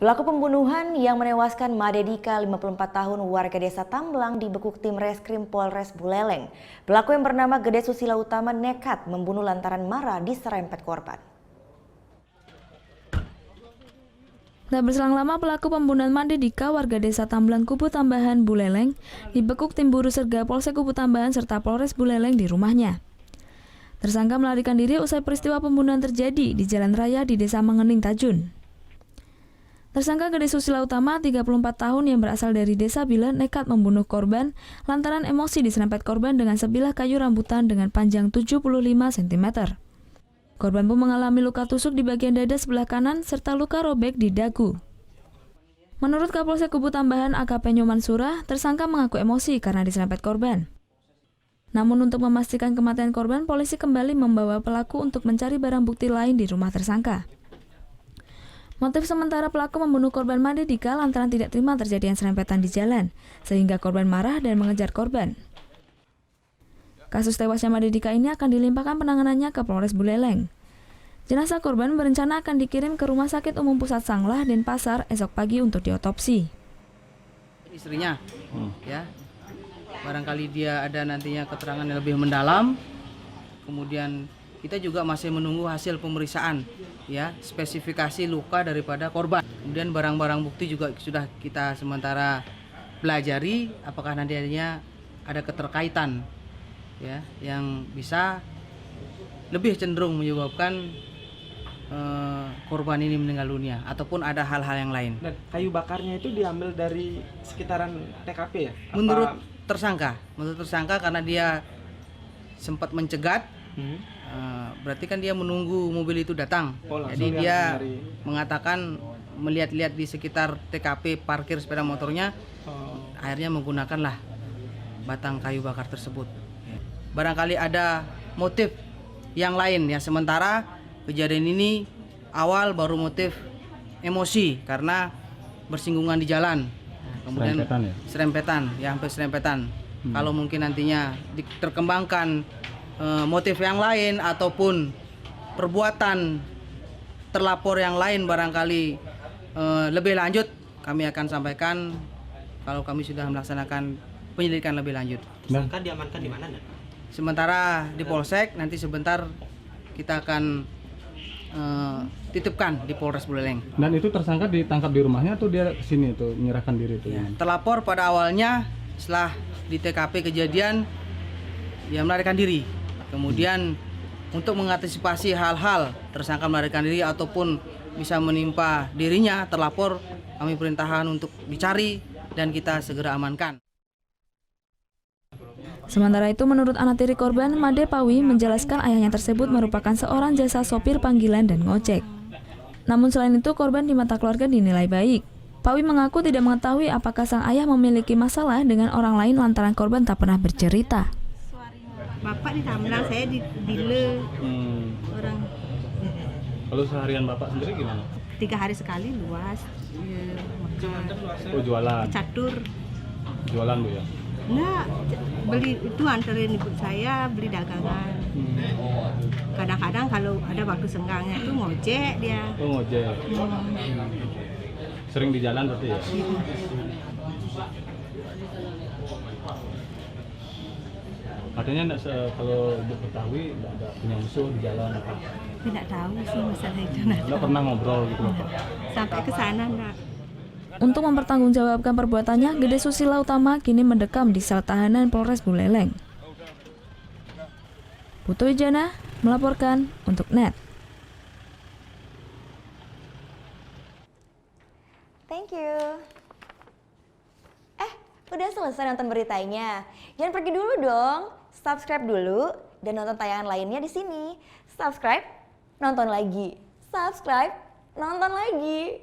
Pelaku pembunuhan yang menewaskan Made Dika, 54 tahun, warga desa Tamblang, dibekuk tim reskrim Polres Buleleng. Pelaku yang bernama Gede Susila Utama nekat membunuh lantaran marah diserempet korban. Tak berselang lama, pelaku pembunuhan Made Dika, warga desa Tamblang, Kubu Tambahan, Buleleng, dibekuk tim buru serga Polsek Kubu Tambahan serta Polres Buleleng di rumahnya. Tersangka melarikan diri usai peristiwa pembunuhan terjadi di jalan raya di desa Mengening, Tajun. Tersangka Gede Susila Utama, 34 tahun, yang berasal dari desa Bila, nekat membunuh korban lantaran emosi diserempet korban dengan sebilah kayu rambutan dengan panjang 75 cm. Korban pun mengalami luka tusuk di bagian dada sebelah kanan serta luka robek di dagu. Menurut Kapolsek Kubu Tambahan AKP Nyoman Surah, tersangka mengaku emosi karena diserempet korban. Namun untuk memastikan kematian korban, polisi kembali membawa pelaku untuk mencari barang bukti lain di rumah tersangka. Motif sementara pelaku membunuh korban Made Dika lantaran tidak terima terjadinya serempetan di jalan, sehingga korban marah dan mengejar korban. Kasus tewasnya Made Dika ini akan dilimpahkan penanganannya ke Polres Buleleng. Jenazah korban berencana akan dikirim ke Rumah Sakit Umum Pusat Sanglah, Denpasar esok pagi untuk diotopsi. Istrinya, ya, barangkali dia ada nantinya keterangan yang lebih mendalam. Kemudian kita juga masih menunggu hasil pemeriksaan, ya, spesifikasi luka daripada korban. Kemudian barang-barang bukti juga sudah kita sementara pelajari apakah nantinya ada keterkaitan, ya, yang bisa lebih cenderung menyebabkan korban ini meninggal dunia ataupun ada hal-hal yang lain. Dan kayu bakarnya itu diambil dari sekitaran TKP ya? Menurut tersangka karena dia sempat mencegat. Berarti kan dia menunggu mobil itu datang. Jadi dia mengatakan melihat-lihat di sekitar TKP parkir sepeda motornya, akhirnya menggunakanlah batang kayu bakar tersebut. Barangkali ada motif yang lain, ya. Sementara kejadian ini awal baru motif emosi karena bersinggungan di jalan, kemudian serempetan, ya, hampir serempetan. Kalau mungkin nantinya terkembangkan motif yang lain ataupun perbuatan terlapor yang lain barangkali lebih lanjut, kami akan sampaikan kalau kami sudah melaksanakan penyelidikan lebih lanjut. Tersangka diamankan di mana? Sementara di Polsek, nanti sebentar kita akan titipkan di Polres Buleleng. Dan itu tersangka ditangkap di rumahnya atau dia kesini tuh menyerahkan diri itu? Ya, terlapor pada awalnya setelah di TKP kejadian dia melarikan diri. Kemudian untuk mengantisipasi hal-hal tersangka melarikan diri ataupun bisa menimpa dirinya, terlapor kami perintahkan untuk dicari dan kita segera amankan. Sementara itu, menurut anak tiri korban, Made Pawi menjelaskan ayahnya tersebut merupakan seorang jasa sopir panggilan dan ngojek. Namun selain itu, korban di mata keluarga dinilai baik. Pawi mengaku tidak mengetahui apakah sang ayah memiliki masalah dengan orang lain lantaran korban tak pernah bercerita. Bapak di Tamblang, saya di Bila. Orang. Kalau seharian bapak sendiri gimana? 3 hari sekali luas. Ya, Oh, jualan? Catur. Jualan, Bu, ya? Nah, beli itu anterin ibu saya beli dagangan. Kadang-kadang kalau ada waktu senggangnya itu ngojek dia. Oh, ngojek. Sering di jalan berarti ya? Artinya kalau Ibu ketahui nggak ada punya musuh di jalan apa? Tidak tahu sih masalah itu. Nggak pernah ngobrol gitu, Bapak? Sampai ke sana enggak. Untuk mempertanggungjawabkan perbuatannya, Gede Susila Utama kini mendekam di sel tahanan Polres Buleleng. Putu Wijana melaporkan untuk NET. Thank you. Udah selesai nonton beritanya? Jangan pergi dulu dong. Subscribe dulu dan nonton tayangan lainnya di sini. Subscribe, nonton lagi. Subscribe, nonton lagi.